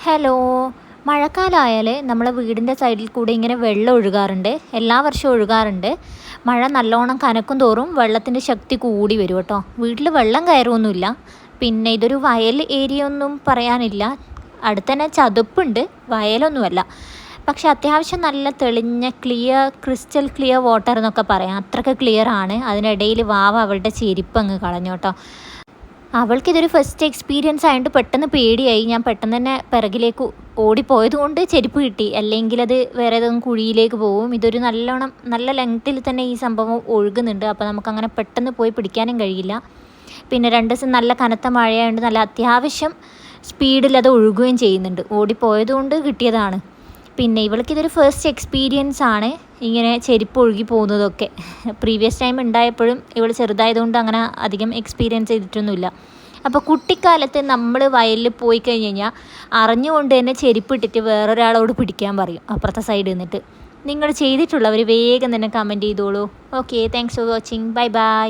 Hello. മഴക്കാലമായാൽ നമ്മളെ വീടിൻ്റെ സൈഡിൽ കൂടെ ഇങ്ങനെ വെള്ളം ഒഴുകാറുണ്ട്. എല്ലാ വർഷവും ഒഴുകാറുണ്ട്. മഴ നല്ലോണം കനക്കും തോറും വെള്ളത്തിൻ്റെ ശക്തി കൂടി വരും കേട്ടോ. വീട്ടിൽ വെള്ളം കയറുമൊന്നുമില്ല. പിന്നെ ഇതൊരു വയൽ ഏരിയ ഒന്നും പറയാനില്ല. അടുത്ത് തന്നെ ചതുപ്പുണ്ട്, വയലൊന്നുമല്ല. പക്ഷെ അത്യാവശ്യം നല്ല തെളിഞ്ഞ ക്രിസ്റ്റൽ ക്ലിയർ വാട്ടർ എന്നൊക്കെ പറയാം. അത്രയ്ക്ക് ക്ലിയർ ആണ്. അതിനിടയിൽ വാവ അവളുടെ ചെരുപ്പ് അങ്ങ് കളഞ്ഞു കേട്ടോ. അവൾക്കിതൊരു ഫസ്റ്റ് എക്സ്പീരിയൻസ് ആയതുകൊണ്ട് പെട്ടെന്ന് പേടിയായി. ഞാൻ പെട്ടെന്ന് തന്നെ പിറകിലേക്ക് ഓടിപ്പോയത് കൊണ്ട് ചെരുപ്പ് കിട്ടി, അല്ലെങ്കിൽ അത് വേറെ ഏതെങ്കിലും കുഴിയിലേക്ക് പോകും. ഇതൊരു നല്ല ലെങ്ത്തിൽ തന്നെ ഈ സംഭവം ഒഴുകുന്നുണ്ട്. അപ്പോൾ നമുക്കങ്ങനെ പെട്ടെന്ന് പോയി പിടിക്കാനും കഴിയില്ല. പിന്നെ 2 ദിവസം നല്ല കനത്ത മഴയായതുകൊണ്ട് നല്ല അത്യാവശ്യം സ്പീഡിൽ അത് ഒഴുകുകയും ചെയ്യുന്നുണ്ട്. ഓടിപ്പോയത് കൊണ്ട് കിട്ടിയതാണ്. പിന്നെ ഇവൾക്കിതൊരു ഫസ്റ്റ് എക്സ്പീരിയൻസ് ആണ്, ഇങ്ങനെ ചെരുപ്പ് ഒഴുകി പോകുന്നതൊക്കെ. പ്രീവിയസ് ടൈം ഉണ്ടായപ്പോഴും ഇവൾ ചെറുതായതുകൊണ്ട് അങ്ങനെ അധികം എക്സ്പീരിയൻസ് ചെയ്തിട്ടൊന്നുമില്ല. അപ്പോൾ കുട്ടിക്കാലത്ത് നമ്മൾ വയലിൽ പോയി കഴിഞ്ഞ് കഴിഞ്ഞാൽ അറിഞ്ഞുകൊണ്ട് തന്നെ ചെരുപ്പ് ഇട്ടിട്ട് വേറൊരാളോട് പിടിക്കാൻ പറയും അപ്പുറത്തെ സൈഡിൽ നിന്നിട്ട്. നിങ്ങൾ ചെയ്തിട്ടുള്ളവർ വേഗം തന്നെ കമൻറ്റ് ചെയ്തോളൂ. Okay, thanks for watching. Bye bye.